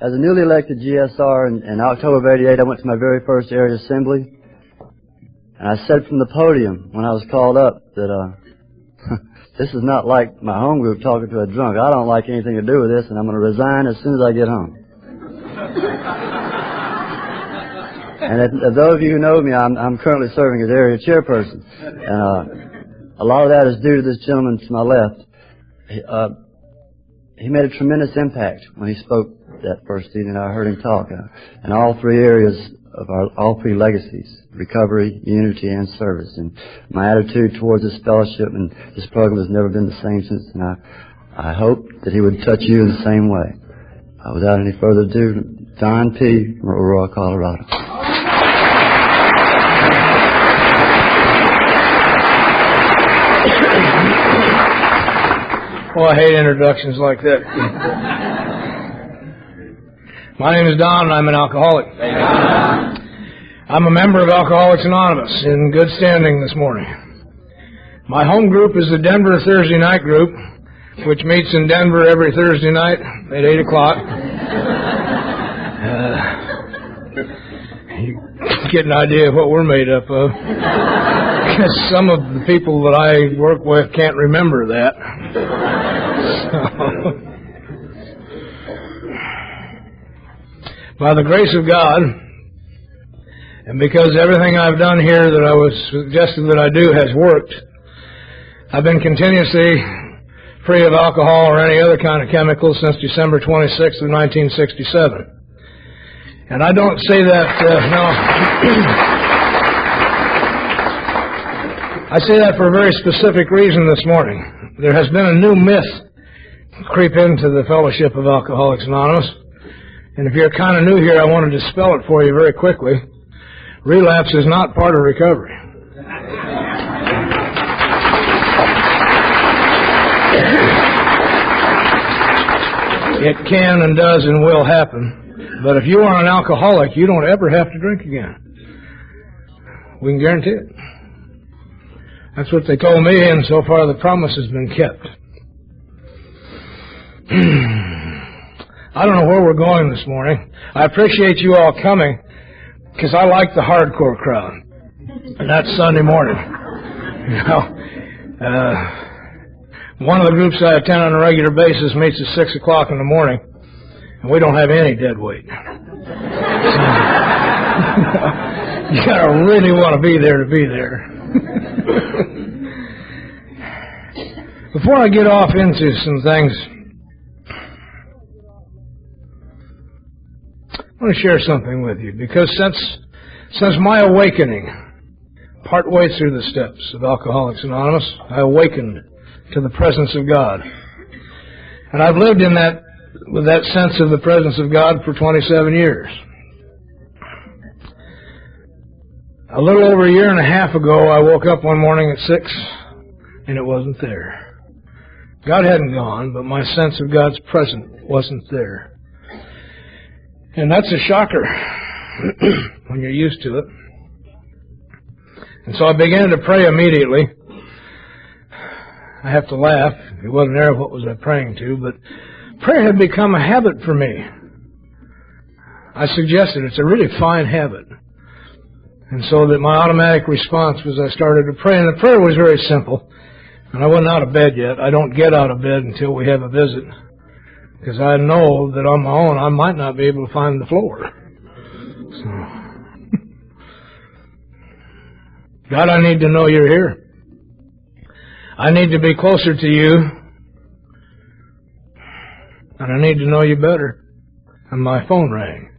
As a newly elected GSR in October of '88, I went to my very first area assembly, and I said from the podium when I was called up that this is not like my home group talking to a drunk. I don't like anything to do with this, and I'm going to resign as soon as I get home. And as those of you who know me, I'm currently serving as area chairperson, and a lot of that is due to this gentleman to my left. He made a tremendous impact when he spoke that first evening. I heard him talk in all three areas of all three legacies: recovery, unity, and service. And my attitude towards this fellowship and this program has never been the same since. And I hope that he would touch you in the same way. Without any further ado, Don P. from Aurora, Colorado. Oh, I hate introductions like that. My name is Don, and I'm an alcoholic. I'm a member of Alcoholics Anonymous, in good standing this morning. My home group is the Denver Thursday night group, which meets in Denver every Thursday night at 8 o'clock. You get an idea of what we're made up of. Because some of the people that I work with can't remember that. By the grace of God, and because everything I've done here that I was suggested that I do has worked, I've been continuously free of alcohol or any other kind of chemical since December 26th of 1967. And I don't say that, I say that for a very specific reason this morning. There has been a new myth creep into the Fellowship of Alcoholics Anonymous. And if you're kind of new here, I want to dispel it for you very quickly. Relapse is not part of recovery. It can and does and will happen. But if you are an alcoholic, you don't ever have to drink again. We can guarantee it. That's what they told me, and so far the promise has been kept. I don't know where we're going this morning. I appreciate you all coming, because I like the hardcore crowd. And that's Sunday morning. You know, one of the groups I attend on a regular basis meets at 6 o'clock in the morning, and we don't have any dead weight. You gotta really want to be there to be there. Before I get off into some things, I want to share something with you, because since my awakening, partway through the steps of Alcoholics Anonymous, I awakened to the presence of God. And I've lived in that, with that sense of the presence of God for 27 years. A little over a year and a half ago, I woke up one morning at 6, and it wasn't there. God hadn't gone, but my sense of God's presence wasn't there. And that's a shocker when you're used to it. And so I began to pray immediately. I have to laugh. If it wasn't there, what was I praying to? But prayer had become a habit for me. I suggested it's a really fine habit. And so that my automatic response was I started to pray. And the prayer was very simple. And I wasn't out of bed yet. I don't get out of bed until we have a visit. Because I know that on my own I might not be able to find the floor. So. God, I need to know you're here. I need to be closer to you. And I need to know you better. And my phone rang.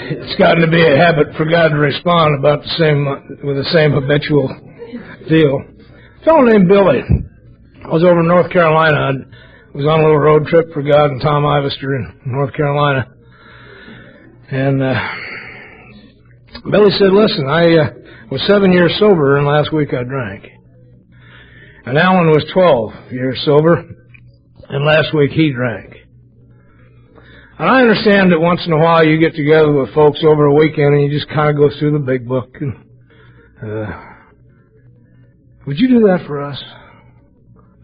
It's gotten to be a habit for God to respond about the same, with the same habitual deal. A fellow named Billy. I was over in North Carolina. I was on a little road trip for God and Tom Ivester in North Carolina. And Billy said, listen, I was 7 years sober, and last week I drank. And Alan was 12 years sober, and last week he drank. And I understand that once in a while you get together with folks over a weekend and you just kind of go through the big book. And, would you do that for us?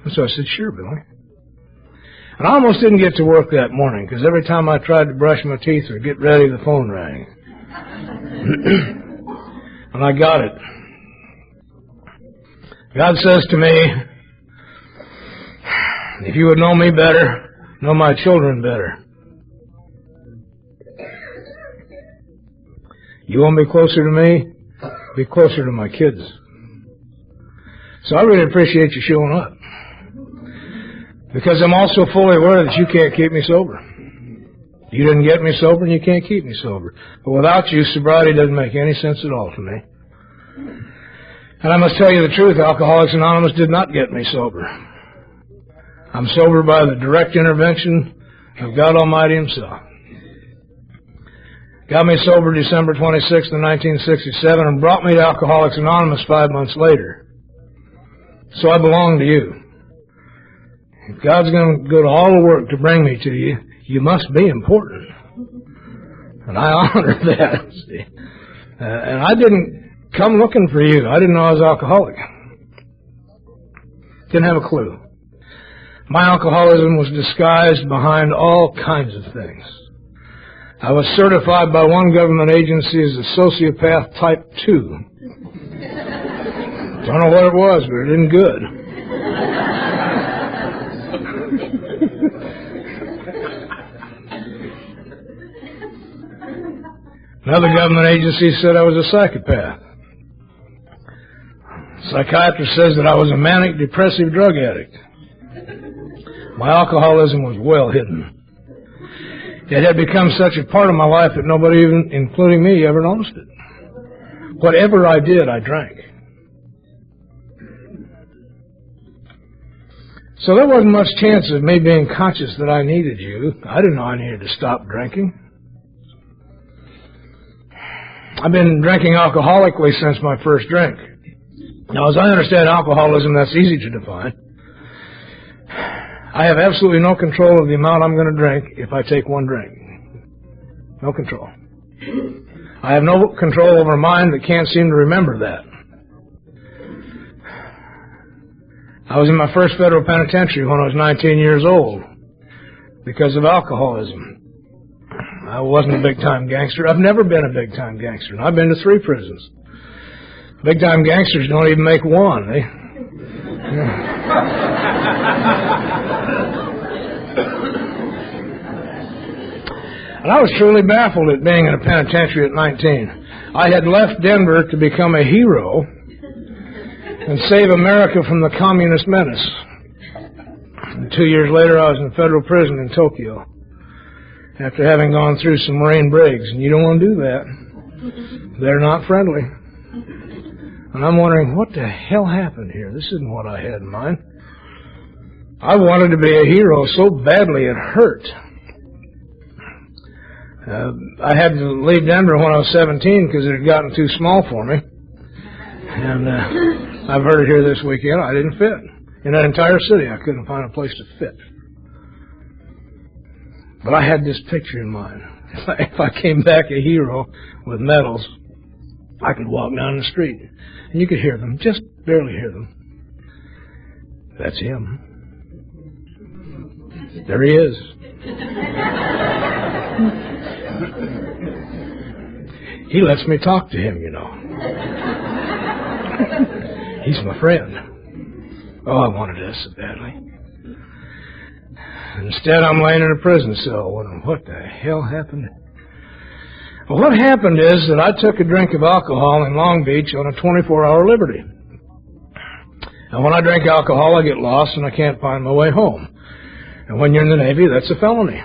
And so I said, sure, Billy. And I almost didn't get to work that morning, because every time I tried to brush my teeth or get ready, the phone rang. And I got it. God says to me, if you would know me better, know my children better. You want to be closer to me? Be closer to my kids. So I really appreciate you showing up. Because I'm also fully aware that you can't keep me sober. You didn't get me sober and you can't keep me sober. But without you, sobriety doesn't make any sense at all to me. And I must tell you the truth, Alcoholics Anonymous did not get me sober. I'm sober by the direct intervention of God Almighty Himself. Got me sober December 26th of 1967 and brought me to Alcoholics Anonymous 5 months later. So I belong to you. If God's going to go to all the work to bring me to you, you must be important. And I honor that. See? And I didn't come looking for you. I didn't know I was alcoholic. Didn't have a clue. My alcoholism was disguised behind all kinds of things. I was certified by one government agency as a sociopath type 2. Don't know what it was, but it isn't good. Another government agency said I was a psychopath. Psychiatrist says that I was a manic depressive drug addict. My alcoholism was well hidden. It had become such a part of my life that nobody, even including me, ever noticed it. Whatever I did, I drank. So there wasn't much chance of me being conscious that I needed you. I didn't know I needed to stop drinking. I've been drinking alcoholically since my first drink. Now, as I understand alcoholism, that's easy to define. I have absolutely no control of the amount I'm going to drink if I take one drink. No control. I have no control over a mind that can't seem to remember that. I was in my first federal penitentiary when I was 19 years old because of alcoholism. I wasn't a big-time gangster. I've never been a big-time gangster. And I've been to 3 prisons. Big-time gangsters don't even make one. And I was truly baffled at being in a penitentiary at 19. I had left Denver to become a hero and save America from the communist menace. And 2 years later, I was in federal prison in Tokyo after having gone through some Marine brigs. And you don't want to do that. They're not friendly. And I'm wondering, what the hell happened here? This isn't what I had in mind. I wanted to be a hero so badly it hurt. I had to leave Denver when I was 17 because it had gotten too small for me. And I've heard it here this weekend. I didn't fit. In that entire city, I couldn't find a place to fit. But I had this picture in mind. If I came back a hero with medals, I could walk down the street and you could hear them, just barely hear them. That's him. There he is. He lets me talk to him, you know. He's my friend. Oh, I wanted this so badly. Instead, I'm laying in a prison cell wondering, what the hell happened? Well, what happened is that I took a drink of alcohol in Long Beach on a 24-hour liberty. And when I drink alcohol, I get lost and I can't find my way home. And when you're in the Navy, that's a felony.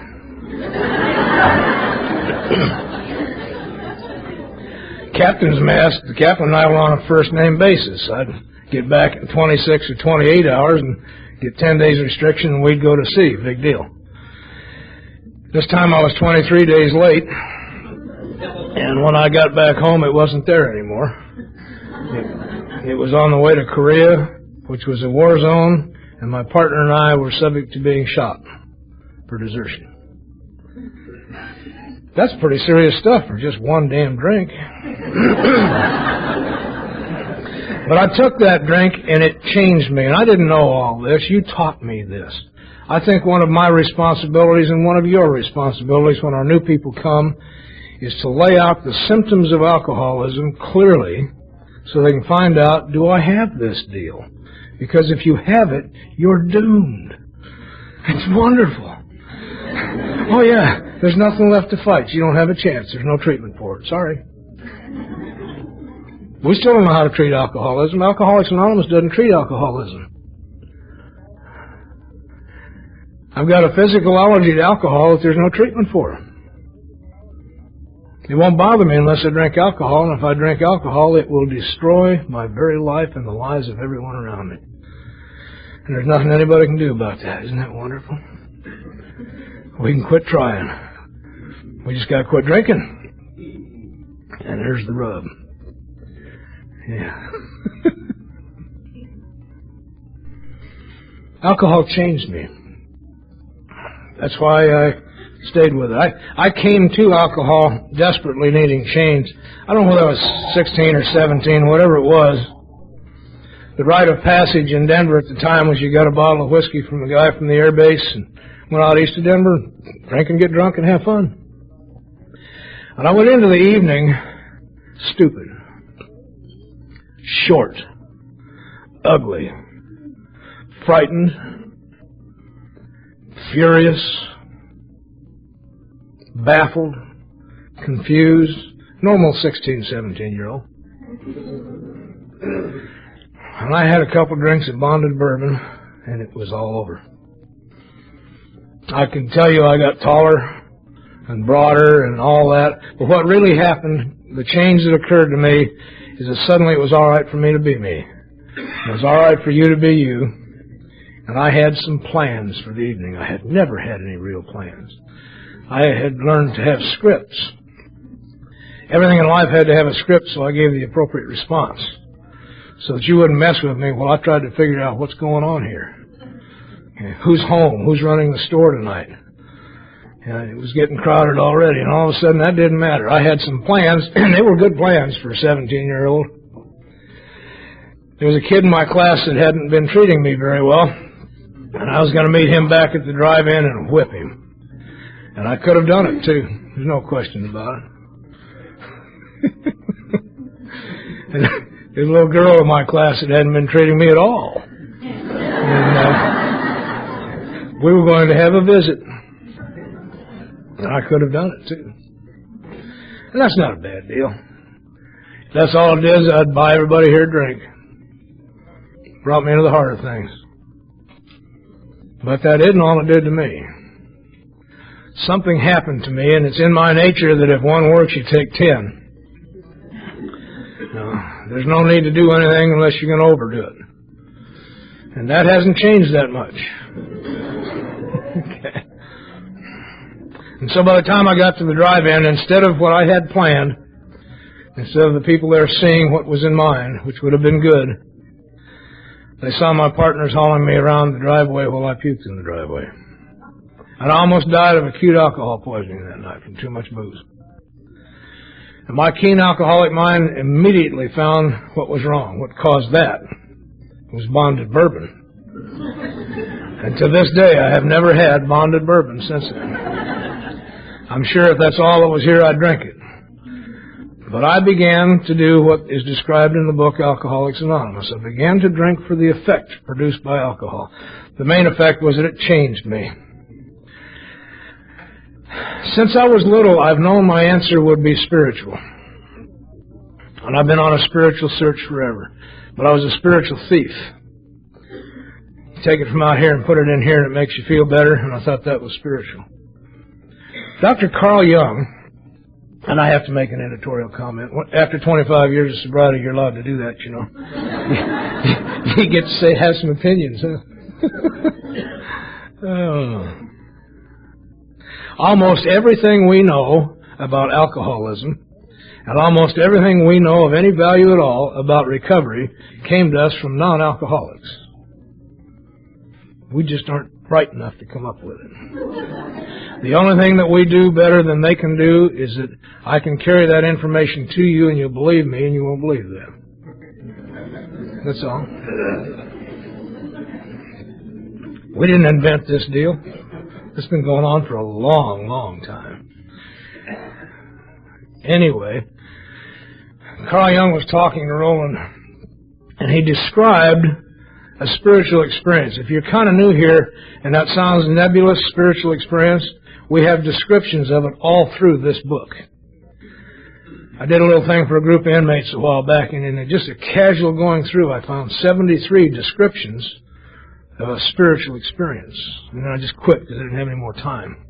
Captain's mess, the captain and I were on a first-name basis. I'd get back in 26 or 28 hours and get 10 days restriction and we'd go to sea. Big deal. This time I was 23 days late. And when I got back home, it wasn't there anymore. It was on the way to Korea, which was a war zone, and my partner and I were subject to being shot for desertion. That's pretty serious stuff for just one damn drink. But I took that drink and it changed me. And I didn't know all this. You taught me this. I think one of my responsibilities and one of your responsibilities when our new people come is to lay out the symptoms of alcoholism clearly so they can find out, do I have this deal? Because if you have it, you're doomed. It's wonderful. Oh yeah, there's nothing left to fight. You don't have a chance. There's no treatment for it. Sorry. We still don't know how to treat alcoholism. Alcoholics Anonymous doesn't treat alcoholism. I've got a physical allergy to alcohol that there's no treatment for. It won't bother me unless I drink alcohol, and if I drink alcohol, it will destroy my very life and the lives of everyone around me. And there's nothing anybody can do about that. Isn't that wonderful? We can quit trying. We just got to quit drinking. And there's the rub. Yeah. Alcohol changed me. That's why I stayed with it. I came to alcohol desperately needing change. I don't know whether I was 16 or 17, whatever it was. The rite of passage in Denver at the time was you got a bottle of whiskey from the guy from the air base and went out east of Denver, drink and get drunk and have fun. And I went into the evening stupid, short, ugly, frightened, furious, baffled, confused, normal 16, 17-year-old. And I had a couple drinks of bonded bourbon, and it was all over. I can tell you I got taller and broader and all that, but what really happened, the change that occurred to me, is that suddenly it was all right for me to be me. It was all right for you to be you. And I had some plans for the evening. I had never had any real plans. I had learned to have scripts. Everything in life had to have a script, so I gave the appropriate response. So that you wouldn't mess with me while I tried to figure out what's going on here. Okay, who's home? Who's running the store tonight? And it was getting crowded already, and all of a sudden that didn't matter. I had some plans, and they were good plans for a 17-year-old. There was a kid in my class that hadn't been treating me very well, and I was going to meet him back at the drive-in and whip him. And I could have done it, too. There's no question about it. And there's a little girl in my class that hadn't been treating me at all. And we were going to have a visit. And I could have done it, too. And that's not a bad deal. If that's all it is, I'd buy everybody here a drink. Brought me into the heart of things. But that isn't all it did to me. Something happened to me, and it's in my nature that if one works, you take 10. No, there's no need to do anything unless you're going to overdo it. And that hasn't changed that much. Okay. And so by the time I got to the drive-in, instead of what I had planned, instead of the people there seeing what was in mine, which would have been good, they saw my partners hauling me around the driveway while I puked in the driveway. And I almost died of acute alcohol poisoning that night from too much booze. And my keen alcoholic mind immediately found what was wrong. What caused that was bonded bourbon. And to this day, I have never had bonded bourbon since then. I'm sure if that's all that was here, I'd drink it. But I began to do what is described in the book Alcoholics Anonymous. I began to drink for the effect produced by alcohol. The main effect was that it changed me. Since I was little, I've known my answer would be spiritual. And I've been on a spiritual search forever. But I was a spiritual thief. You take it from out here and put it in here and it makes you feel better, and I thought that was spiritual. Dr. Carl Jung, and I have to make an editorial comment. After 25 years of sobriety, you're allowed to do that, you know. You get to say, have some opinions, huh? Oh. Almost everything we know about alcoholism and almost everything we know of any value at all about recovery came to us from non-alcoholics. We just aren't bright enough to come up with it. The only thing that we do better than they can do is that I can carry that information to you and you'll believe me and you won't believe them. That's all. We didn't invent this deal. It's been going on for a long, long time. Anyway, Carl Jung was talking to Roland, and he described a spiritual experience. If you're kind of new here, and that sounds nebulous, spiritual experience, we have descriptions of it all through this book. I did a little thing for a group of inmates a while back, and in just a casual going through, I found 73 descriptions of a spiritual experience. And then I just quit because I didn't have any more time.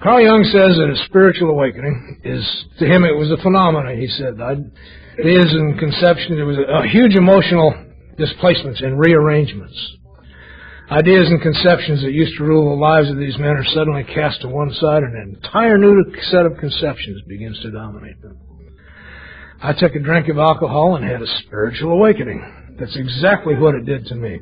Carl Jung says that a spiritual awakening is, to him, it was a phenomenon, he said. Ideas and conceptions, it was a huge emotional displacements and rearrangements. Ideas and conceptions that used to rule the lives of these men are suddenly cast to one side, and an entire new set of conceptions begins to dominate them. I took a drink of alcohol and had a spiritual awakening. That's exactly what it did to me.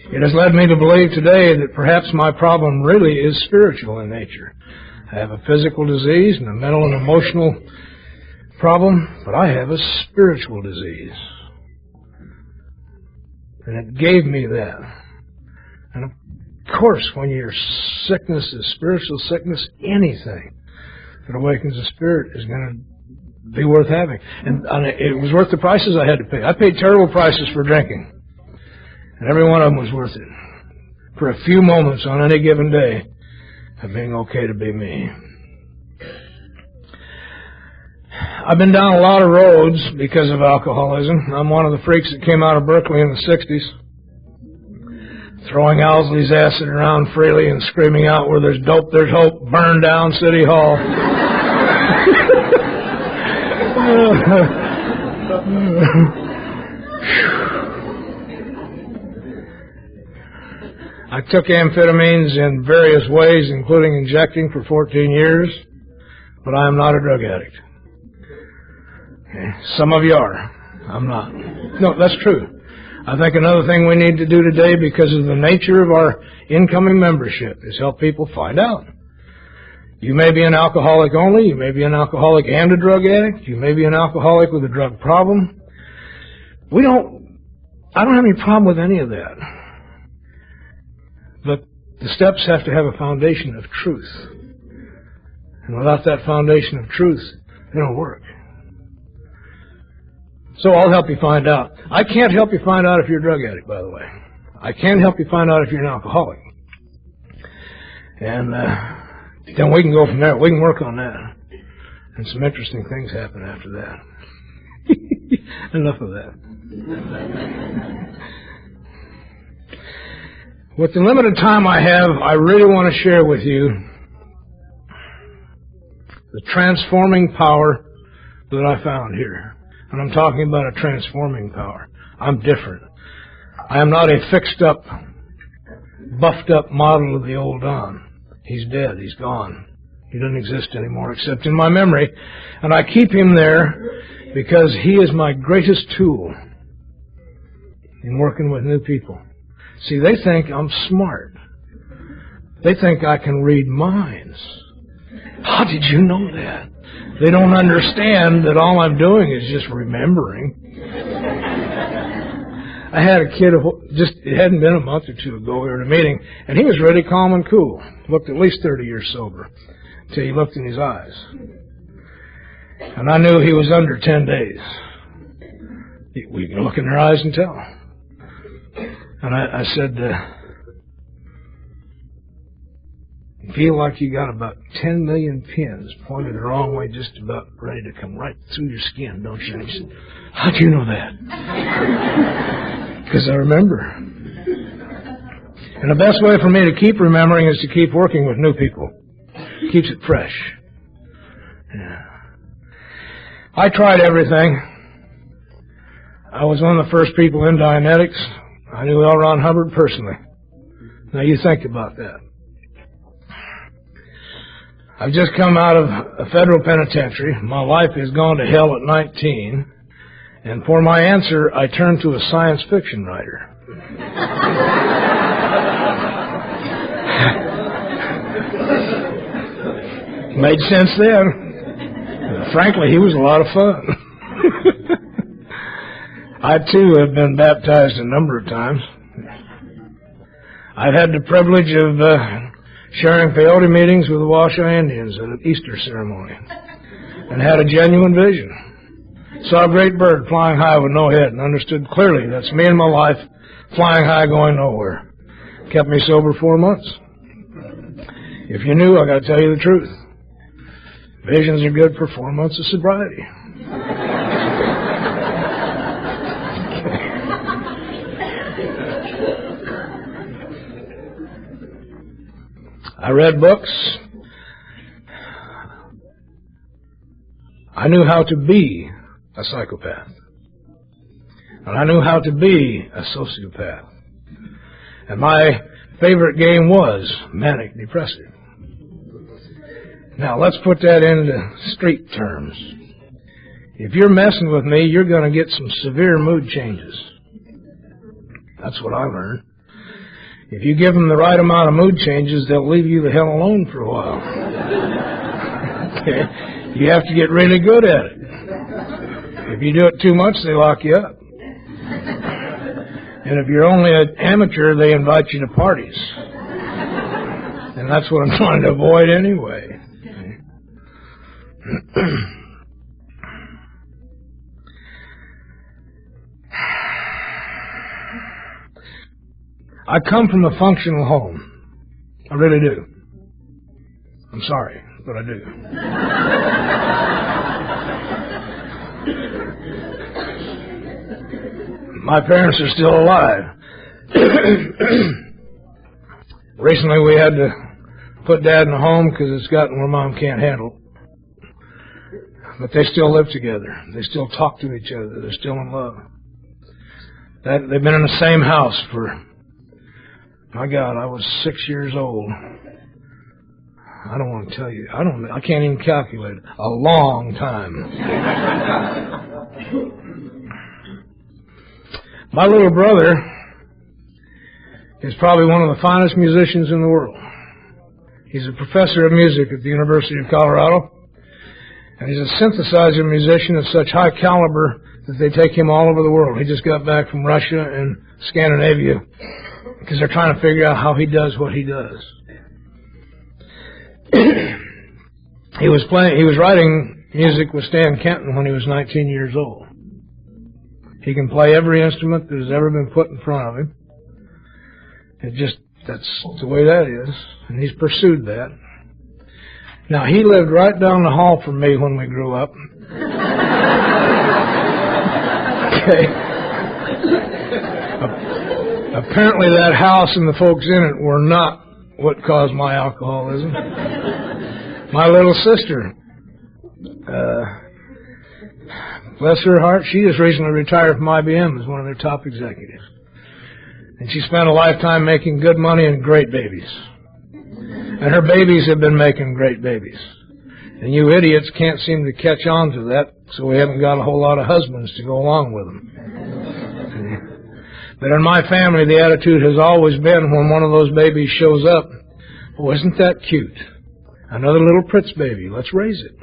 It has led me to believe today that perhaps my problem really is spiritual in nature. I have a physical disease and a mental and emotional problem, but I have a spiritual disease. And it gave me that. And of course, when your sickness is spiritual sickness, anything that awakens the spirit is going to be worth having. And it was worth the prices I had to pay. I paid terrible prices for drinking. And every one of them was worth it. For a few moments on any given day of being okay to be me. I've been down a lot of roads because of alcoholism. I'm one of the freaks that came out of Berkeley in the 60s. Throwing Owsley's acid around freely and screaming out, where there's dope, there's hope, burn down City Hall. I took amphetamines in various ways, including injecting for 14 years, but I am not a drug addict. Okay. Some of you are. I'm not. No, that's true. I think another thing we need to do today, because of the nature of our incoming membership, is help people find out. You may be an alcoholic only. You may be an alcoholic and a drug addict. You may be an alcoholic with a drug problem. I don't have any problem with any of that. But the steps have to have a foundation of truth. And without that foundation of truth, they don't work. So I'll help you find out. I can't help you find out if you're a drug addict, by the way. I can help you find out if you're an alcoholic. And then we can go from there. We can work on that. And some interesting things happen after that. Enough of that. With the limited time I have, I really want to share with you the transforming power that I found here. And I'm talking about a transforming power. I'm different. I am not a fixed-up, buffed-up model of the old Don. He's dead. He's gone. He doesn't exist anymore except in my memory. And I keep him there because he is my greatest tool in working with new people. See, they think I'm smart. They think I can read minds. How did you know that? They don't understand that all I'm doing is just remembering. I had a kid, it hadn't been a month or two ago, we were at a meeting, and he was really calm and cool. Looked at least 30 years sober, until he looked in his eyes. And I knew he was under 10 days. We can look in their eyes and tell. And I said, feel like you got about 10 million pins pointed the wrong way, just about ready to come right through your skin, don't you? And he said, how'd you know that? Because I remember. And the best way for me to keep remembering is to keep working with new people. Keeps it fresh. Yeah. I tried everything. I was one of the first people in Dianetics. I knew L. Ron Hubbard personally. Now you think about that. I've just come out of a federal penitentiary. My life has gone to hell at 19. And for my answer, I turned to a science fiction writer. Made sense then. Frankly, he was a lot of fun. I, too, have been baptized a number of times. I've had the privilege of sharing peyote meetings with the Washoe Indians at an Easter ceremony and had a genuine vision. Saw a great bird flying high with no head and understood clearly that's me and my life flying high going nowhere. Kept me sober 4 months. If you knew, I got to tell you the truth. Visions are good for 4 months of sobriety. I read books. I knew how to be a psychopath. And I knew how to be a sociopath. And my favorite game was manic depressive. Now, let's put that into street terms. If you're messing with me, you're going to get some severe mood changes. That's what I learned. If you give them the right amount of mood changes, they'll leave you the hell alone for a while. Okay? You have to get really good at it. If you do it too much, they lock you up. And if you're only an amateur, they invite you to parties. And that's what I'm trying to avoid anyway. I come from a functional home. I really do. I'm sorry, but I do. My parents are still alive. Recently we had to put Dad in a home because it's gotten where Mom can't handle it. But they still live together. They still talk to each other. They're still in love. They've been in the same house for... My God, I was 6 years old. I don't want to tell you. I can't even calculate it. A long time. My little brother is probably one of the finest musicians in the world. He's a professor of music at the University of Colorado. And he's a synthesizer musician of such high caliber that they take him all over the world. He just got back from Russia and Scandinavia, because they're trying to figure out how he does what he does. He was writing music with Stan Kenton when he was 19 years old. He can play every instrument that has ever been put in front of him. That's the way that is. And he's pursued that. Now, he lived right down the hall from me when we grew up. Okay. Apparently that house and the folks in it were not what caused my alcoholism. My little sister, bless her heart, she just recently retired from IBM as one of their top executives. And she spent a lifetime making good money and great babies. And her babies have been making great babies. And you idiots can't seem to catch on to that, so we haven't got a whole lot of husbands to go along with them. But in my family, the attitude has always been when one of those babies shows up, oh, isn't that cute? Another little Pritz baby. Let's raise it.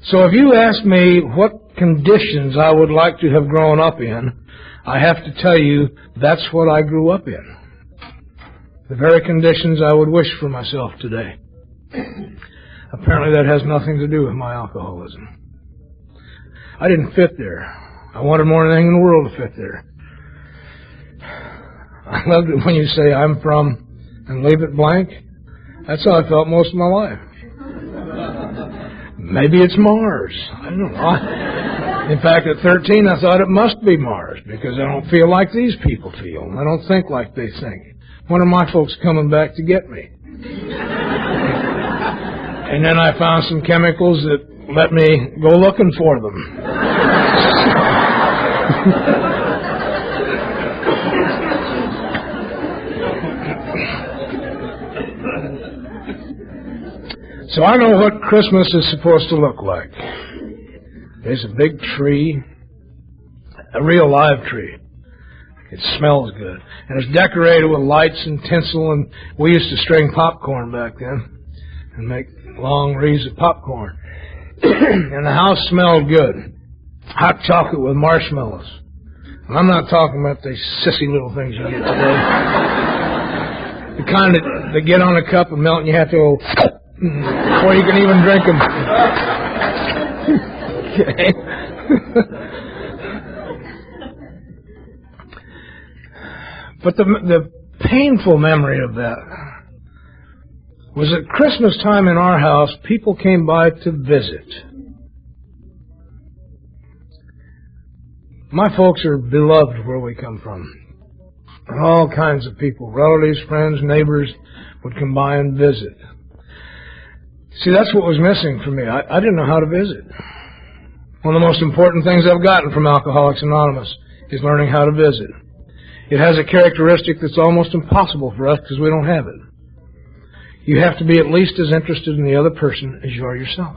So if you ask me what conditions I would like to have grown up in, I have to tell you that's what I grew up in. The very conditions I would wish for myself today. Apparently that has nothing to do with my alcoholism. I didn't fit there. I wanted more than anything in the world to fit there. I loved it when you say I'm from and leave it blank. That's how I felt most of my life. Maybe it's Mars. I don't know. In fact, at 13, I thought it must be Mars because I don't feel like these people feel. I don't think like they think. When are my folks coming back to get me? And then I found some chemicals that let me go looking for them. So I know what Christmas is supposed to look like. There's a big tree, a real live tree. It smells good. And it's decorated with lights and tinsel, and we used to string popcorn back then and make long wreaths of popcorn. and the house smelled good. Hot chocolate with marshmallows. And I'm not talking about these sissy little things you get today. The kind that get on a cup and melt and you have to go before you can even drink them. Okay. But the painful memory of that was at Christmas time in our house, people came by to visit. My folks are beloved where we come from. And all kinds of people, relatives, friends, neighbors, would come by and visit. See, that's what was missing for me. I didn't know how to visit. One of the most important things I've gotten from Alcoholics Anonymous is learning how to visit. It has a characteristic that's almost impossible for us because we don't have it. You have to be at least as interested in the other person as you are yourself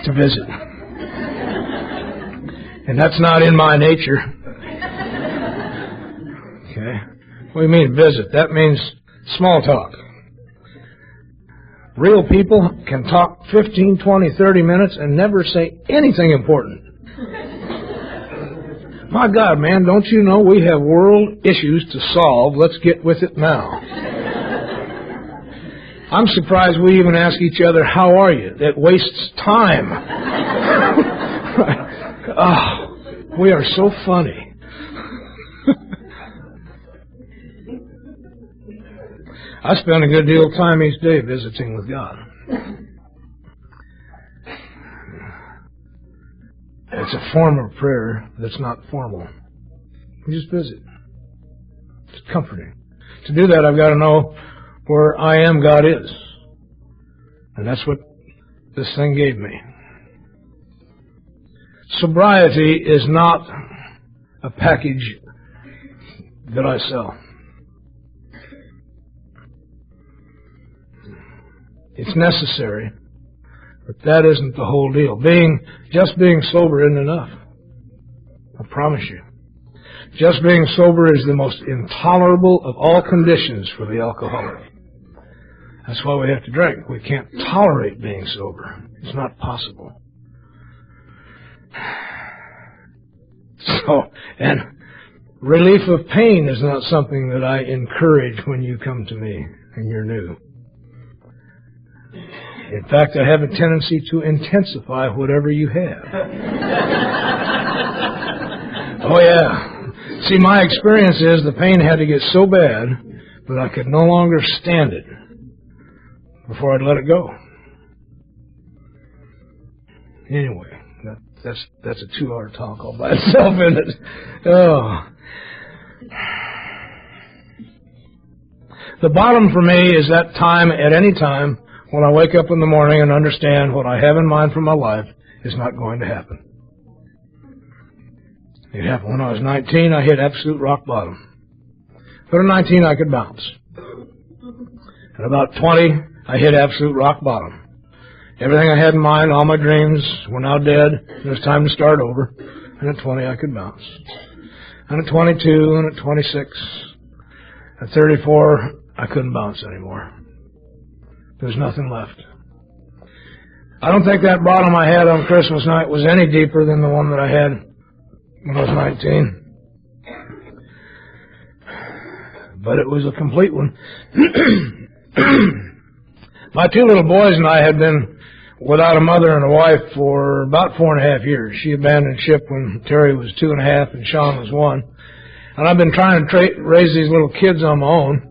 to visit. And that's not in my nature. Okay? What do you mean visit? That means small talk. Real people can talk 15, 20, 30 minutes and never say anything important. My God, man, don't you know we have world issues to solve? Let's get with it now. I'm surprised we even ask each other, how are you? That wastes time. Oh, we are so funny. I spend a good deal of time each day visiting with God. It's a form of prayer that's not formal. You just visit. It's comforting. To do that, I've got to know where I am, God is. And that's what this thing gave me. Sobriety is not a package that I sell. It's necessary, but that isn't the whole deal. Just being sober isn't enough. I promise you. Just being sober is the most intolerable of all conditions for the alcoholic. That's why we have to drink. We can't tolerate being sober. It's not possible. So, and relief of pain is not something that I encourage when you come to me and you're new. In fact, I have a tendency to intensify whatever you have. Oh, yeah. See, my experience is the pain had to get so bad that I could no longer stand it before I'd let it go. Anyway, that's a 2-hour talk all by itself, isn't it? Oh. The bottom for me is that time, at any time, when I wake up in the morning and understand what I have in mind for my life is not going to happen. It happened when I was 19. I hit absolute rock bottom. But at 19, I could bounce. At about 20, I hit absolute rock bottom. Everything I had in mind, all my dreams were now dead. It was time to start over. And at 20, I could bounce. And at 22, and at 26, at 34, I couldn't bounce anymore. There's nothing left. I don't think that bottom I had on Christmas night was any deeper than the one that I had when I was 19. But it was a complete one. My 2 little boys and I had been without a mother and a wife for about 4.5 years. She abandoned ship when Terry was 2.5 and Sean was 1. And I've been trying to raise these little kids on my own.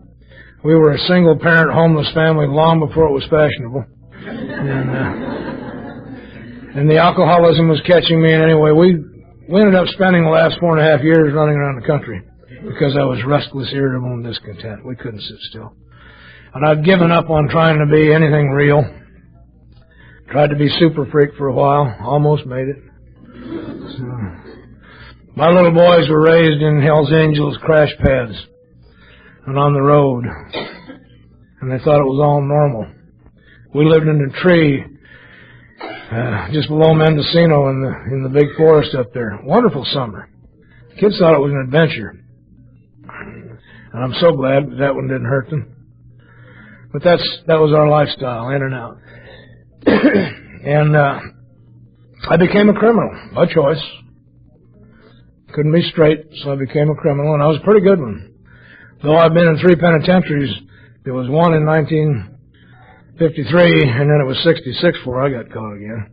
We were a single-parent, homeless family long before it was fashionable. And the alcoholism was catching me. And anyway, we ended up spending the last 4.5 years running around the country because I was restless, irritable, and discontent. We couldn't sit still. And I'd given up on trying to be anything real. Tried to be super freak for a while. Almost made it. So, my little boys were raised in Hell's Angels crash pads and on the road, and they thought it was all normal. We lived in a tree just below Mendocino in the big forest up there. Wonderful summer. Kids thought it was an adventure, and I'm so glad that one didn't hurt them. But that was our lifestyle, in and out. And I became a criminal by choice. Couldn't be straight, so I became a criminal, and I was a pretty good one. Though I've been in 3 penitentiaries, there was one in 1953, and then it was 66 before I got caught again.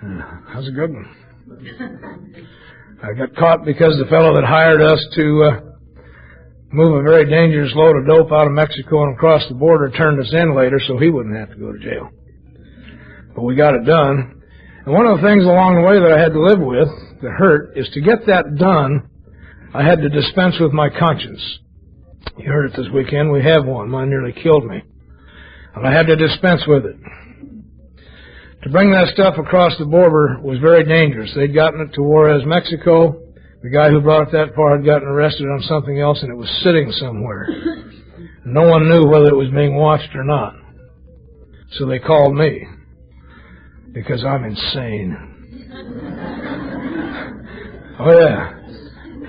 That was a good one. I got caught because the fellow that hired us to move a very dangerous load of dope out of Mexico and across the border turned us in later so he wouldn't have to go to jail. But we got it done. And one of the things along the way that I had to live with that hurt is to get that done, I had to dispense with my conscience. You heard it this weekend. We have one. Mine nearly killed me. And I had to dispense with it. To bring that stuff across the border was very dangerous. They'd gotten it to Juarez, Mexico. The guy who brought it that far had gotten arrested on something else, and it was sitting somewhere. No one knew whether it was being watched or not. So they called me, because I'm insane. Oh, yeah.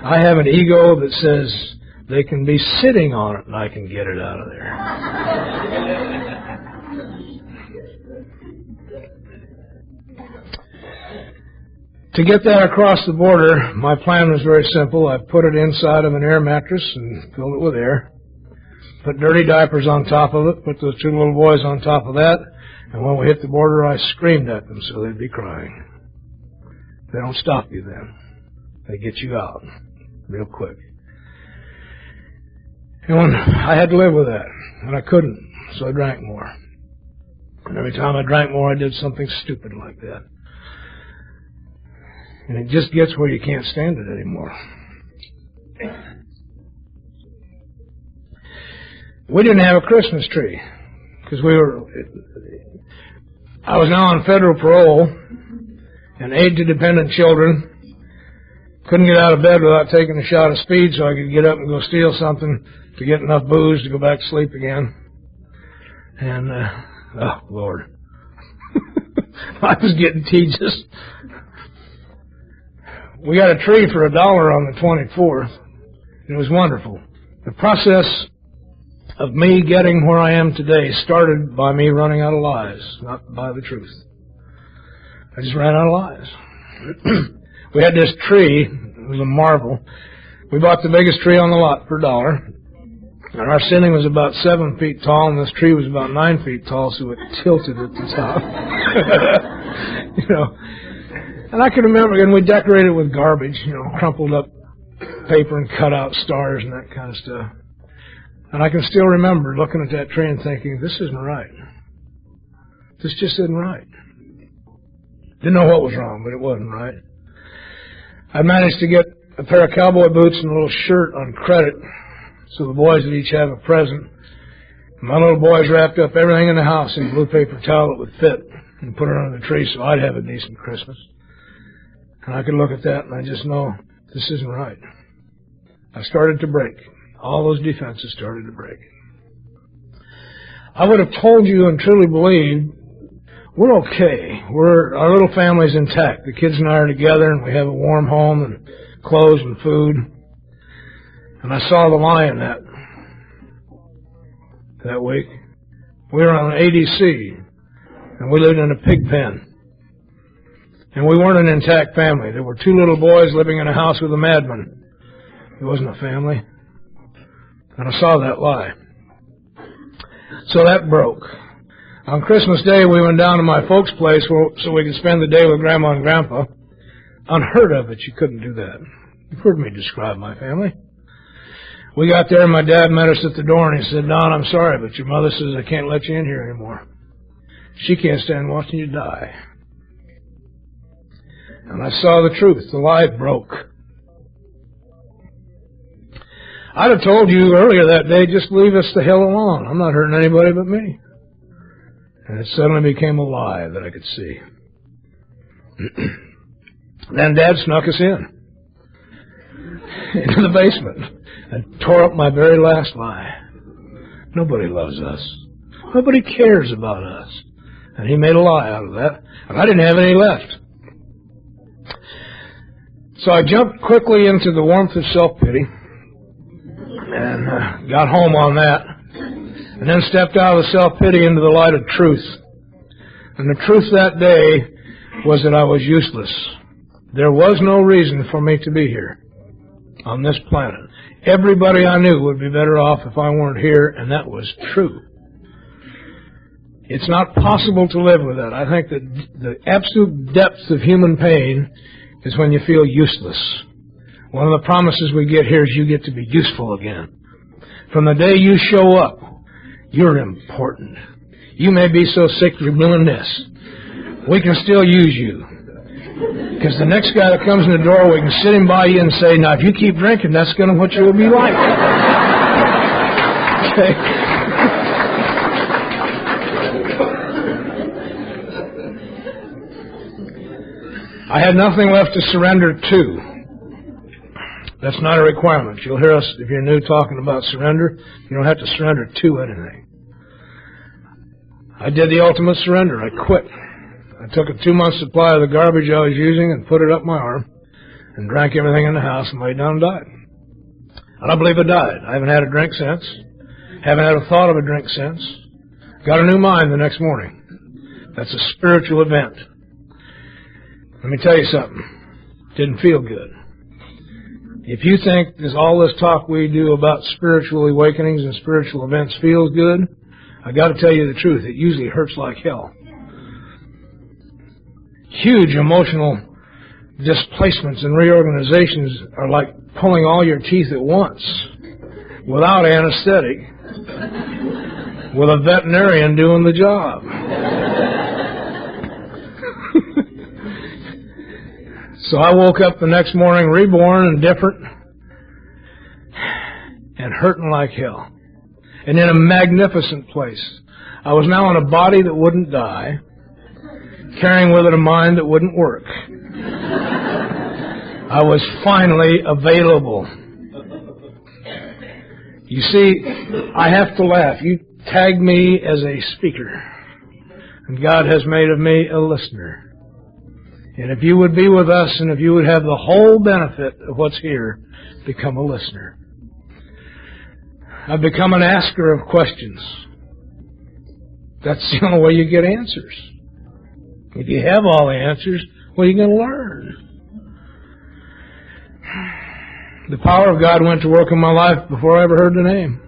I have an ego that says they can be sitting on it, and I can get it out of there. To get that across the border, my plan was very simple. I put it inside of an air mattress and filled it with air. Put dirty diapers on top of it, put those 2 little boys on top of that, and when we hit the border, I screamed at them so they'd be crying. They don't stop you then. They get you out real quick. And I had to live with that, and I couldn't, so I drank more. And every time I drank more, I did something stupid like that. And it just gets where you can't stand it anymore. We didn't have a Christmas tree because I was now on federal parole and aid to dependent children. Couldn't get out of bed without taking a shot of speed so I could get up and go steal something to get enough booze to go back to sleep again. And, oh, Lord. I was getting teases. We got a tree for $1 on the 24th. It was wonderful. The process of me getting where I am today started by me running out of lies, not by the truth. I just ran out of lies. We had this tree. It was a marvel. We bought the biggest tree on the lot for $1. And our ceiling was about 7 feet tall, and this tree was about 9 feet tall, so it tilted at the top. You know. And I can remember, and we decorated with garbage, you know, crumpled up paper and cut out stars and that kind of stuff. And I can still remember looking at that tree and thinking, this isn't right. This just isn't right. Didn't know what was wrong, but it wasn't right. I managed to get a pair of cowboy boots and a little shirt on credit, so the boys would each have a present. My little boys wrapped up everything in the house in blue paper towel that would fit and put it under the tree so I'd have a decent Christmas. And I could look at that and I just know this isn't right. I started to break. All those defenses started to break. I would have told you and truly believed we're okay. Our little family's intact. The kids and I are together and we have a warm home and clothes and food. And I saw the lie in that week. We were on an ADC and we lived in a pig pen. And we weren't an intact family. There were 2 little boys living in a house with a madman. It wasn't a family. And I saw that lie. So that broke. On Christmas Day, we went down to my folks' place so we could spend the day with Grandma and Grandpa. Unheard of it, you couldn't do that. You've heard me describe my family. We got there and my dad met us at the door and he said, Don, I'm sorry, but your mother says I can't let you in here anymore. She can't stand watching you die. And I saw the truth. The lie broke. I'd have told you earlier that day, just leave us the hell alone. I'm not hurting anybody but me. And it suddenly became a lie that I could see. Then Dad snuck us in into the basement and tore up my very last lie. Nobody loves us. Nobody cares about us. And he made a lie out of that. And I didn't have any left. So I jumped quickly into the warmth of self-pity and got home on that. And then stepped out of the self-pity into the light of truth. And the truth that day was that I was useless. There was no reason for me to be here on this planet. Everybody I knew would be better off if I weren't here, and that was true. It's not possible to live with that. I think that the absolute depth of human pain is when you feel useless. One of the promises we get here is you get to be useful again. From the day you show up, you're important. You may be so sick you're doing this. We can still use you. Because the next guy that comes in the door, we can sit him by you and say, now if you keep drinking, that's going to what you'll be like. Okay? I had nothing left to surrender to. That's not a requirement. You'll hear us, if you're new, talking about surrender. You don't have to surrender to anything. I did the ultimate surrender. I quit. I took a 2-month supply of the garbage I was using and put it up my arm and drank everything in the house and laid down and died. And I believe I died. I haven't had a drink since. Haven't had a thought of a drink since. Got a new mind the next morning. That's a spiritual event. Let me tell you something. Didn't feel good. If you think all this talk we do about spiritual awakenings and spiritual events feels good, I got to tell you the truth. It usually hurts like hell. Huge emotional displacements and reorganizations are like pulling all your teeth at once without anesthetic, with a veterinarian doing the job. So I woke up the next morning reborn and different and hurting like hell. And in a magnificent place. I was now in a body that wouldn't die, carrying with it a mind that wouldn't work. I was finally available. You see, I have to laugh. You tag me as a speaker, and God has made of me a listener. And if you would be with us, and if you would have the whole benefit of what's here, become a listener. I've become an asker of questions. That's the only way you get answers. If you have all the answers, what are you going to learn? The power of God went to work in my life before I ever heard the name.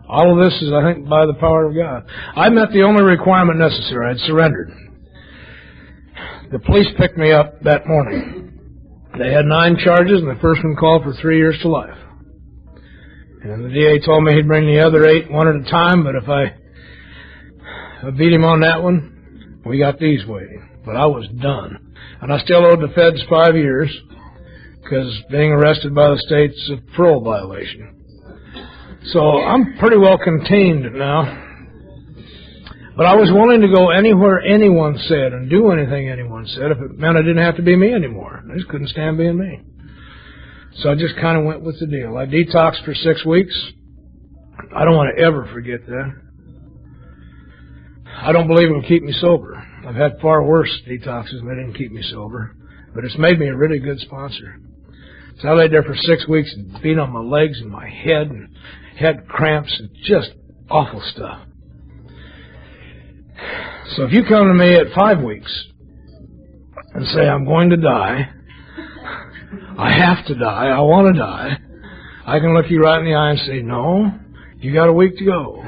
All of this is, I think, by the power of God. I met the only requirement necessary. I'd surrendered. The police picked me up that morning. They had 9 charges, and the first one called for 3 years to life. And the DA told me he'd bring the other 8 one at a time, but if I beat him on that one, we got these waiting. But I was done. And I still owed the feds 5 years, because being arrested by the state's a parole violation. So I'm pretty well contained now. But I was willing to go anywhere anyone said and do anything anyone said if it meant I didn't have to be me anymore. I just couldn't stand being me. So I just kind of went with the deal. I detoxed for 6 weeks. I don't want to ever forget that. I don't believe it'll keep me sober. I've had far worse detoxes and they didn't keep me sober. But it's made me a really good sponsor. So I laid there for 6 weeks and beat on my legs and my head and had cramps and just awful stuff. So if you come to me at 5 weeks and say, I'm going to die, I have to die, I want to die, I can look you right in the eye and say, no, you got a week to go.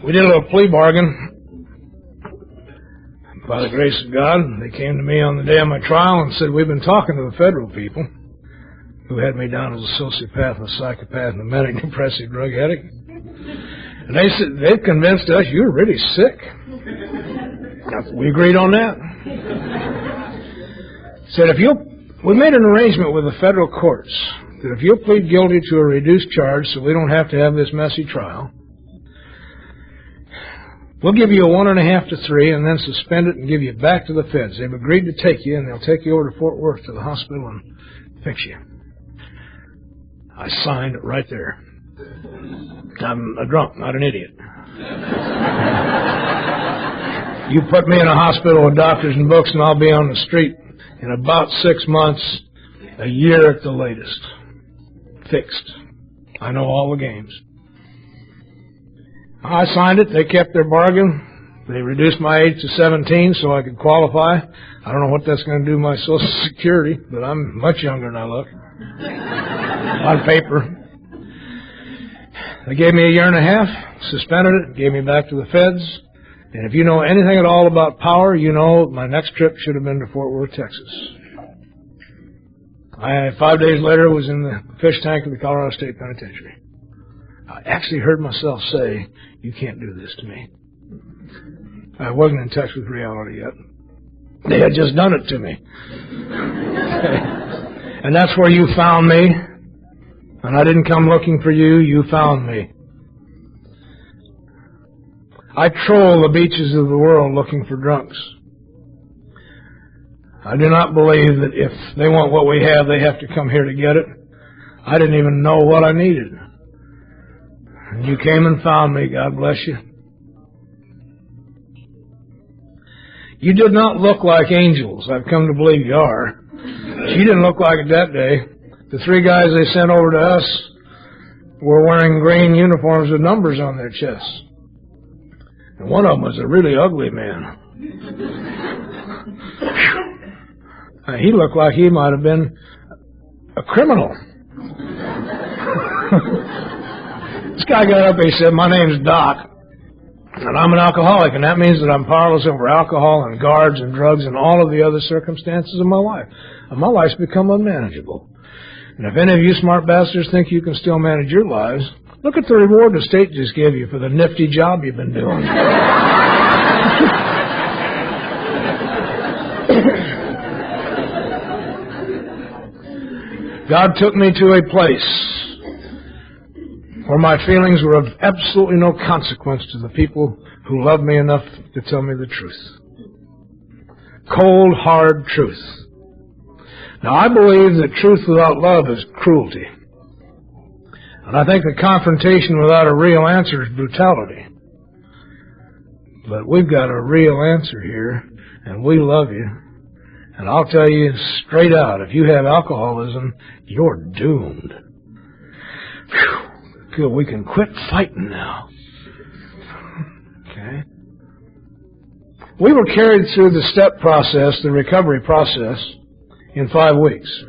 We did a little plea bargain. By the grace of God, they came to me on the day of my trial and said, we've been talking to the federal people who had me down as a sociopath and a psychopath and a manic depressive drug addict. And they said, they've convinced us you're really sick. We agreed on that. Said, we made an arrangement with the federal courts that if you'll plead guilty to a reduced charge so we don't have to have this messy trial, we'll give you a 1.5 to 3 and then suspend it and give you back to the feds. They've agreed to take you, and they'll take you over to Fort Worth to the hospital and fix you. I signed it right there. I'm a drunk, not an idiot. You put me in a hospital with doctors and books, and I'll be on the street in about 6 months, a year at the latest. fixed. I know all the games. I signed it. They kept their bargain. They reduced my age to 17 so I could qualify. I don't know what that's going to do to my Social Security, but I'm much younger than I look. On paper. They gave me a year and a half, suspended it, gave me back to the feds. And if you know anything at all about power, you know my next trip should have been to Fort Worth, Texas. 5 days later, was in the fish tank of the Colorado State Penitentiary. I actually heard myself say, "You can't do this to me." I wasn't in touch with reality yet. They had just done it to me. Okay. And that's where you found me. And I didn't come looking for you, you found me. I troll the beaches of the world looking for drunks. I do not believe that if they want what we have, they have to come here to get it. I didn't even know what I needed. And you came and found me, God bless you. You did not look like angels. I've come to believe you are. You didn't look like it that day. The 3 guys they sent over to us were wearing green uniforms with numbers on their chests. And one of them was a really ugly man. He looked like he might have been a criminal. This guy got up and he said, "My name's Doc, and I'm an alcoholic, and that means that I'm powerless over alcohol and guards and drugs and all of the other circumstances of my life. And my life's become unmanageable. And if any of you smart bastards think you can still manage your lives, look at the reward the state just gave you for the nifty job you've been doing." God took me to a place where my feelings were of absolutely no consequence to the people who loved me enough to tell me the truth. Cold, hard truth. Now, I believe that truth without love is cruelty. And I think that confrontation without a real answer is brutality. But we've got a real answer here, and we love you. And I'll tell you straight out, if you have alcoholism, you're doomed. Whew. Good, we can quit fighting now. Okay. We were carried through the step process, the recovery process, in 5 weeks.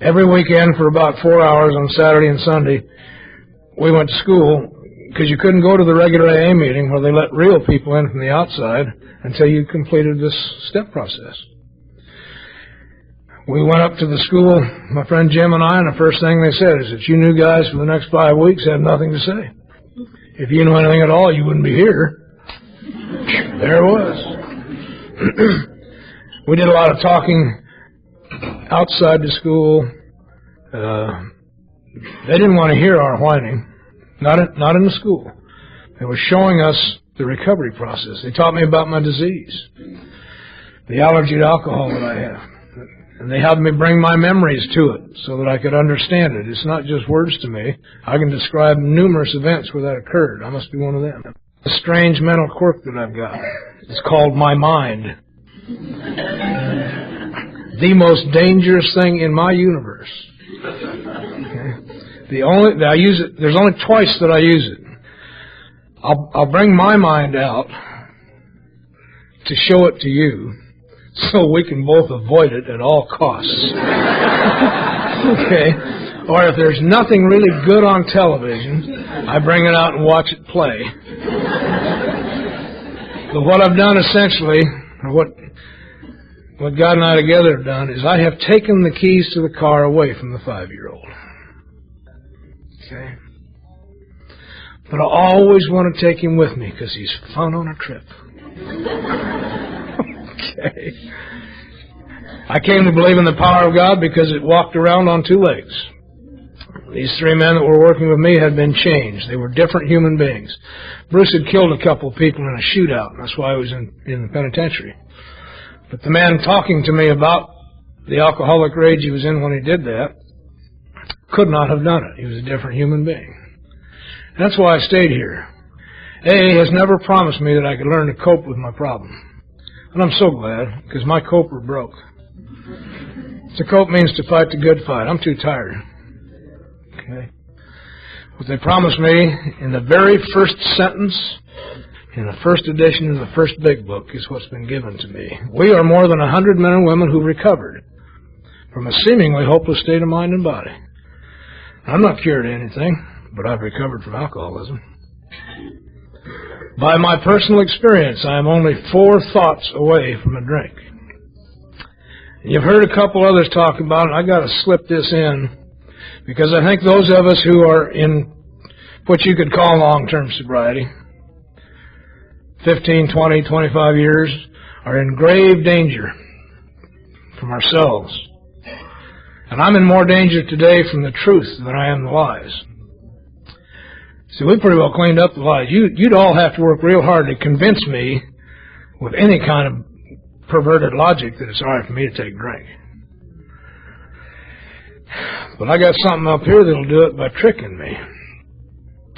Every weekend for about 4 hours on Saturday and Sunday, we went to school because you couldn't go to the regular AA meeting where they let real people in from the outside until you completed this step process. We went up to the school, my friend Jim and I, and the first thing they said is that you new guys for the next 5 weeks have nothing to say. If you knew anything at all, you wouldn't be here. There it was. We did a lot of talking outside the school. They didn't want to hear our whining, not in the school. They were showing us the recovery process. They taught me about my disease, the allergy to alcohol that I have. And they had me bring my memories to it so that I could understand it. It's not just words to me. I can describe numerous events where that occurred. I must be one of them. A strange mental quirk that I've got. It's called my mind. The most dangerous thing in my universe. Okay? I use it. There's only twice that I use it. I'll bring my mind out to show it to you, so we can both avoid it at all costs. Okay? Or if there's nothing really good on television, I bring it out and watch it play. But what I've done essentially, or what God and I together have done, is I have taken the keys to the car away from the 5-year-old. Okay? But I always want to take him with me because he's fun on a trip. Okay. I came to believe in the power of God because it walked around on 2 legs. These 3 men that were working with me had been changed. They were different human beings. Bruce had killed a couple of people in a shootout, and that's why I was in the penitentiary. But the man talking to me about the alcoholic rage he was in when he did that could not have done it. He was a different human being. And that's why I stayed here. AA has never promised me that I could learn to cope with my problem. And I'm so glad, because my coper broke. To cope means to fight the good fight. I'm too tired. Okay. What they promised me in the very first sentence, in the first edition of the first big book, is what's been given to me. We are more than 100 men and women who recovered from a seemingly hopeless state of mind and body. I'm not cured of anything, but I've recovered from alcoholism. By my personal experience, I am only 4 thoughts away from a drink. And you've heard a couple others talk about it. I got to slip this in because I think those of us who are in what you could call long-term sobriety, 15, 20, 25 years, are in grave danger from ourselves. And I'm in more danger today from the truth than I am the lies. See, we pretty well cleaned up the lies. You'd all have to work real hard to convince me with any kind of perverted logic that it's all right for me to take a drink. But I got something up here that'll do it by tricking me.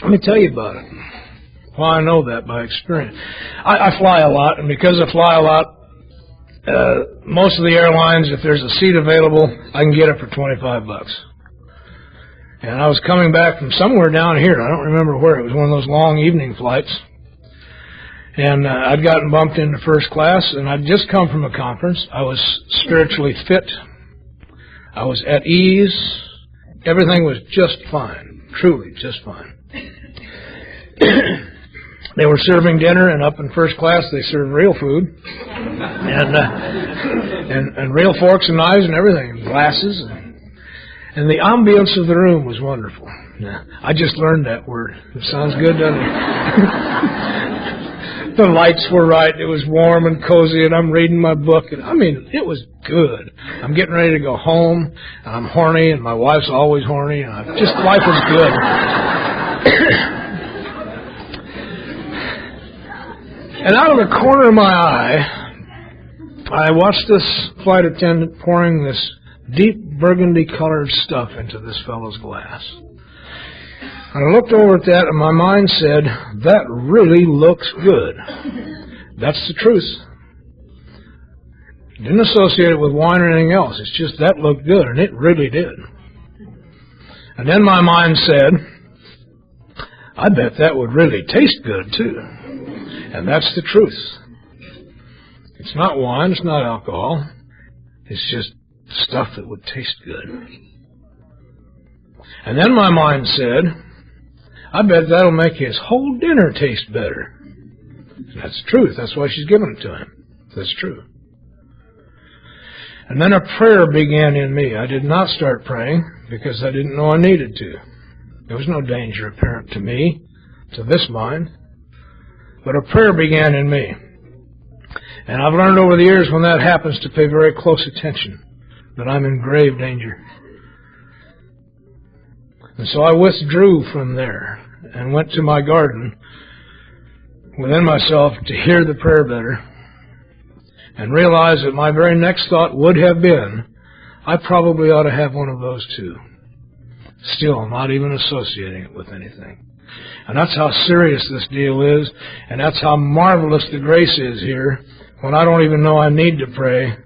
Let me tell you about it. Why I know that by experience. I fly a lot, and because I fly a lot, most of the airlines, if there's a seat available, I can get it for $25. And I was coming back from somewhere down here. I don't remember where. It was one of those long evening flights. And I'd gotten bumped into first class, and I'd just come from a conference. I was spiritually fit. I was at ease. Everything was just fine, truly just fine. They were serving dinner, and up in first class they served real food, and real forks and knives and everything, and glasses, and the ambience of the room was wonderful. Yeah, I just learned that word. It sounds good, doesn't it? The lights were right. It was warm and cozy, and I'm reading my book, and I mean, it was good. I'm getting ready to go home, and I'm horny, and my wife's always horny, and life was good. And out of the corner of my eye, I watched this flight attendant pouring this deep burgundy-colored stuff into this fellow's glass. And I looked over at that, and my mind said, that really looks good. That's the truth. Didn't associate it with wine or anything else. It's just that looked good, and it really did. And then my mind said, I bet that would really taste good, too. And that's the truth. It's not wine, it's not alcohol. It's just stuff that would taste good. And then my mind said, I bet that'll make his whole dinner taste better. And that's the truth. That's why she's giving it to him. That's true. And then a prayer began in me. I did not start praying because I didn't know I needed to. There was no danger apparent to me, to this mind. But a prayer began in me. And I've learned over the years when that happens to pay very close attention, that I'm in grave danger. And so I withdrew from there and went to my garden within myself to hear the prayer better and realize that my very next thought would have been, I probably ought to have one of those too. Still, not even associating it with anything. And that's how serious this deal is, and that's how marvelous the grace is here, when I don't even know I need to pray.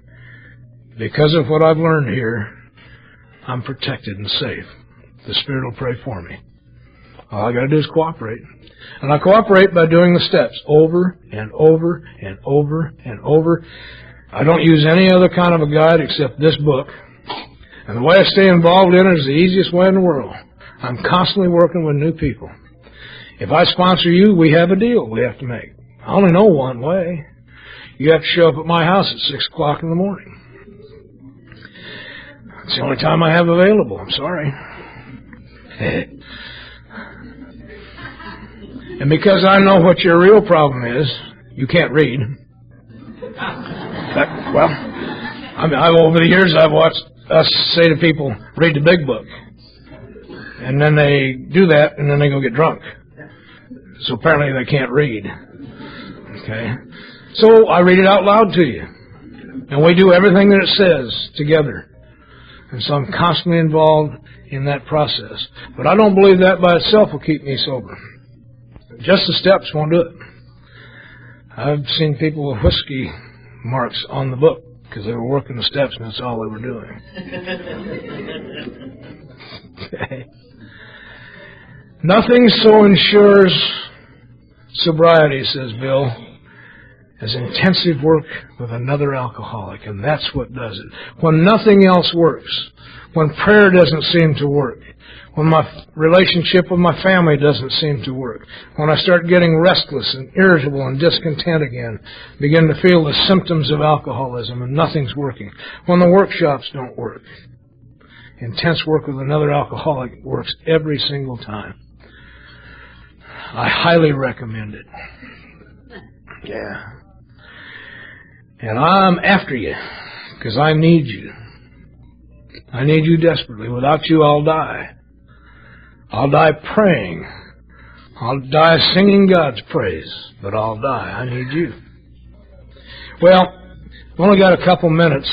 Because of what I've learned here, I'm protected and safe. The Spirit will pray for me. All I got to do is cooperate. And I cooperate by doing the steps over and over and over and over. I don't use any other kind of a guide except this book. And the way I stay involved in it is the easiest way in the world. I'm constantly working with new people. If I sponsor you, we have a deal we have to make. I only know one way. You have to show up at my house at 6 o'clock in the morning. It's the only time I have available. I'm sorry. And because I know what your real problem is, you can't read. Over the years, I've watched us say to people, read the big book. And then they do that, and then they go get drunk. So apparently they can't read. Okay? So I read it out loud to you. And we do everything that it says together. And so I'm constantly involved in that process. But I don't believe that by itself will keep me sober. Just the steps won't do it. I've seen people with whiskey marks on the book because they were working the steps and that's all they were doing. Okay. Nothing so ensures sobriety, says Bill, as intensive work with another alcoholic, and that's what does it. When nothing else works, when prayer doesn't seem to work, when my relationship with my family doesn't seem to work, when I start getting restless and irritable and discontent again, begin to feel the symptoms of alcoholism and nothing's working, when the workshops don't work, intense work with another alcoholic works every single time. I highly recommend it. Yeah. And I'm after you, because I need you. I need you desperately. Without you, I'll die. I'll die praying. I'll die singing God's praise, but I'll die. I need you. Well, I've only got a couple minutes.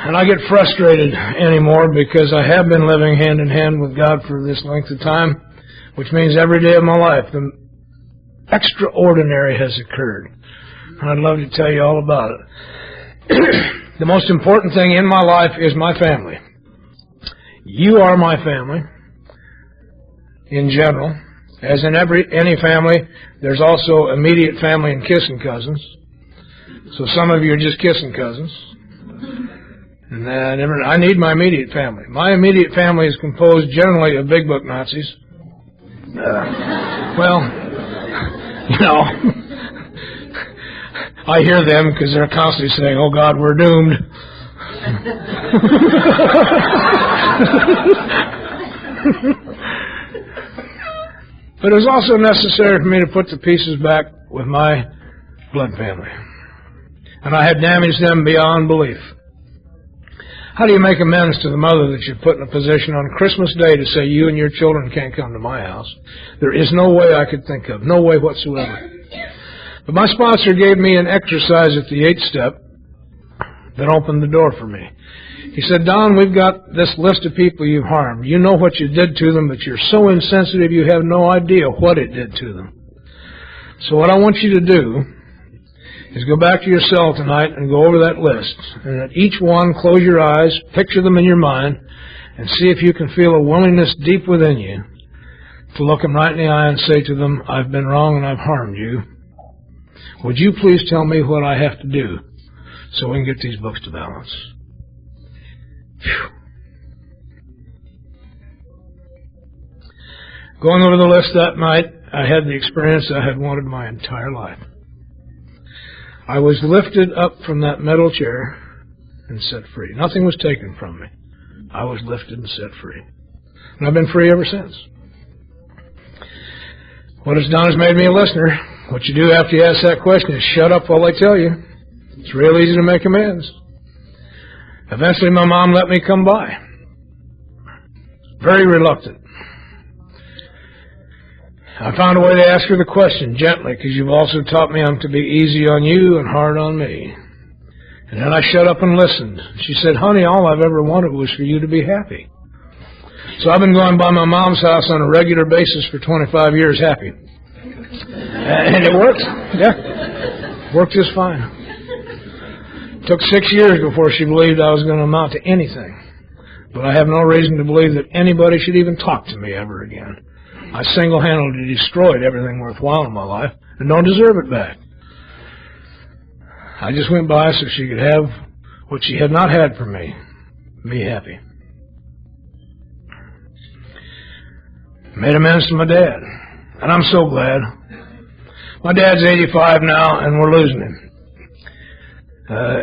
And I get frustrated anymore because I have been living hand in hand with God for this length of time, which means every day of my life the extraordinary has occurred. And I'd love to tell you all about it. The most important thing in my life is my family. You are my family in general. As in any family, there's also immediate family and kissing cousins. So some of you are just kissing cousins. And I need my immediate family. My immediate family is composed generally of big book Nazis. Well, you know, I hear them because they're constantly saying, "Oh God, we're doomed." But it was also necessary for me to put the pieces back with my blood family. And I had damaged them beyond belief. How do you make amends to the mother that you put in a position on Christmas Day to say you and your children can't come to my house? There is no way I could think of, no way whatsoever. But my sponsor gave me an exercise at the 8th step that opened the door for me. He said, "Don, we've got this list of people you've harmed. You know what you did to them, but you're so insensitive you have no idea what it did to them. So what I want you to do is go back to your cell tonight and go over that list. And at each one, close your eyes, picture them in your mind, and see if you can feel a willingness deep within you to look them right in the eye and say to them, I've been wrong and I've harmed you. Would you please tell me what I have to do so we can get these books to balance?" Phew. Going over the list that night, I had the experience I had wanted my entire life. I was lifted up from that metal chair and set free. Nothing was taken from me. I was lifted and set free. And I've been free ever since. What it's done is made me a listener. What you do after you ask that question is shut up while they tell you. It's real easy to make amends. Eventually my mom let me come by. Very reluctant. I found a way to ask her the question gently, because you've also taught me I'm to be easy on you and hard on me. And then I shut up and listened. She said, "Honey, all I've ever wanted was for you to be happy." So I've been going by my mom's house on a regular basis for 25 years happy. And it worked. Yeah. Worked just fine. Took 6 years before she believed I was going to amount to anything. But I have no reason to believe that anybody should even talk to me ever again. I single-handedly destroyed everything worthwhile in my life and don't deserve it back. I just went by so she could have what she had not had from me happy. Made amends to my dad, and I'm so glad. My dad's 85 now, and we're losing him.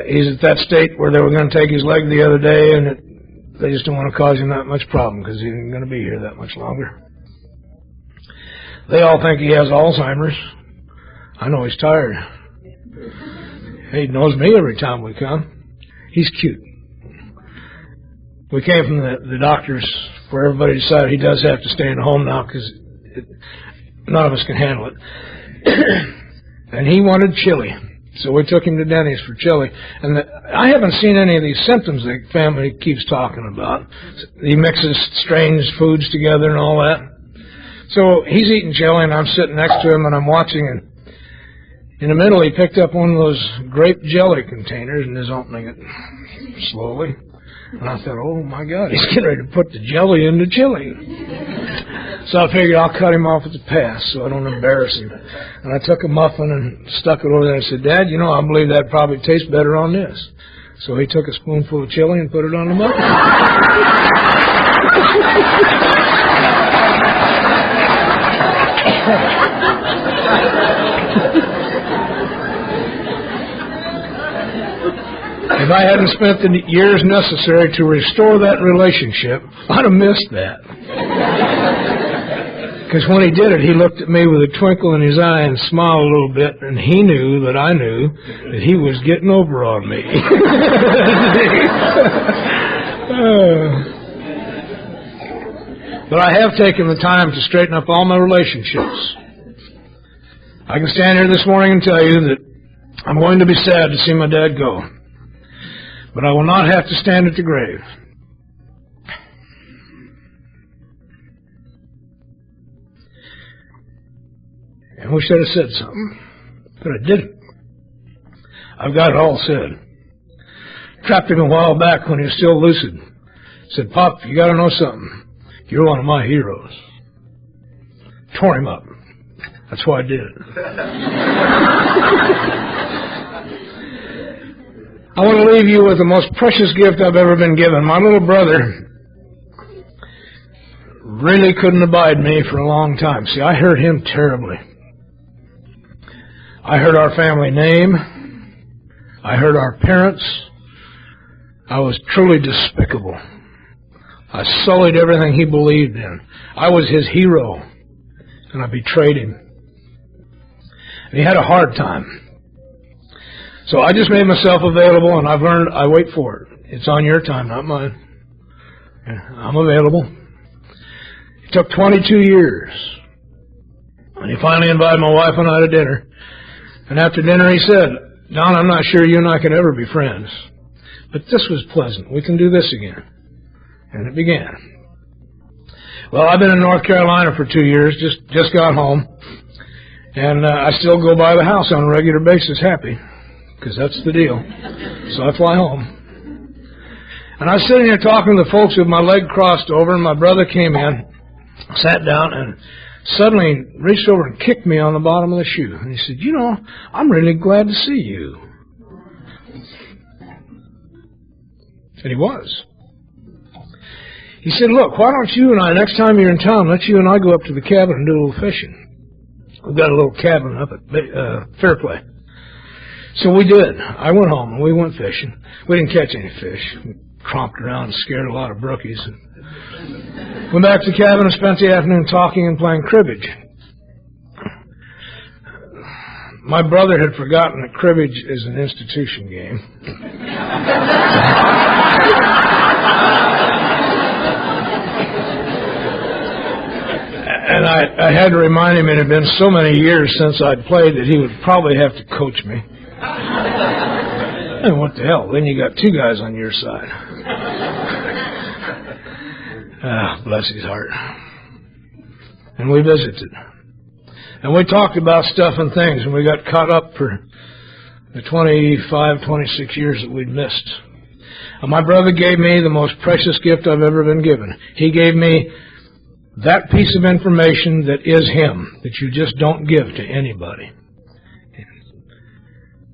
He's at that state where they were going to take his leg the other day, and they just don't want to cause him that much problem because he isn't going to be here that much longer. They all think he has Alzheimer's. I know he's tired. He knows me every time we come. He's cute. We came from the doctors where everybody decided he does have to stay in the home now because none of us can handle it. And he wanted chili. So we took him to Denny's for chili. And I haven't seen any of these symptoms the family keeps talking about. He mixes strange foods together and all that. So he's eating chili, and I'm sitting next to him, and I'm watching. And in the middle, he picked up one of those grape jelly containers and is opening it slowly. And I thought, oh my God, he's getting ready to put the jelly in the chili. So I figured I'll cut him off at the pass so I don't embarrass him. And I took a muffin and stuck it over there and said, Dad, you know, I believe that probably tastes better on this. So he took a spoonful of chili and put it on the muffin. If I hadn't spent the years necessary to restore that relationship, I'd have missed that. Because when he did it, he looked at me with a twinkle in his eye and smiled a little bit, and he knew that I knew that he was getting over on me. But I have taken the time to straighten up all my relationships. I can stand here this morning and tell you that I'm going to be sad to see my dad go. But I will not have to stand at the grave. I wish I'd have said something, but I didn't. I've got it all said. Trapped him a while back when he was still lucid. Said, Pop, you got to know something. You're one of my heroes. Tore him up. That's why I did it. I want to leave you with the most precious gift I've ever been given. My little brother really couldn't abide me for a long time. See, I hurt him terribly. I hurt our family name. I hurt our parents. I was truly despicable. I sullied everything he believed in. I was his hero, and I betrayed him. And he had a hard time. So I just made myself available, and I've learned I wait for it. It's on your time, not mine. I'm available. It took 22 years. And he finally invited my wife and I to dinner. And after dinner he said, Don, I'm not sure you and I could ever be friends. But this was pleasant. We can do this again. And it began. Well, I've been in North Carolina for 2 years, just got home. And I still go by the house on a regular basis happy. Because that's the deal. So I fly home. And I was sitting there talking to the folks with my leg crossed over, and my brother came in, sat down, and suddenly reached over and kicked me on the bottom of the shoe. And he said, you know, I'm really glad to see you. And he was. He said, look, why don't you and I, next time you're in town, let you and I go up to the cabin and do a little fishing. We've got a little cabin up at Fairplay. So we did. I went home and we went fishing. We didn't catch any fish. We tromped around and scared a lot of brookies. Went back to the cabin and spent the afternoon talking and playing cribbage. My brother had forgotten that cribbage is an institution game. And I had to remind him it had been so many years since I'd played that he would probably have to coach me. And what the hell? Then you got two guys on your side. Bless his heart. And we visited. And we talked about stuff and things, and we got caught up for the 25, 26 years that we'd missed. And my brother gave me the most precious gift I've ever been given. He gave me that piece of information that is him, that you just don't give to anybody.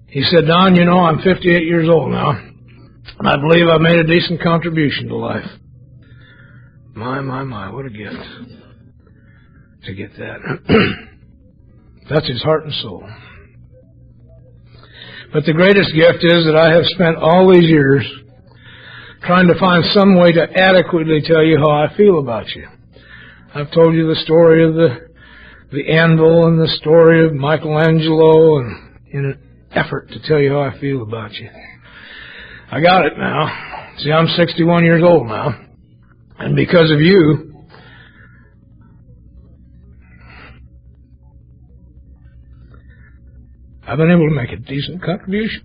He said, Don, you know, I'm 58 years old now, and I believe I've made a decent contribution to life. My, what a gift to get that. That's his heart and soul. But the greatest gift is that I have spent all these years trying to find some way to adequately tell you how I feel about you. I've told you the story of the anvil and the story of Michelangelo, and in an effort to tell you how I feel about you. I got it now. See, I'm 61 years old now. And because of you, I've been able to make a decent contribution.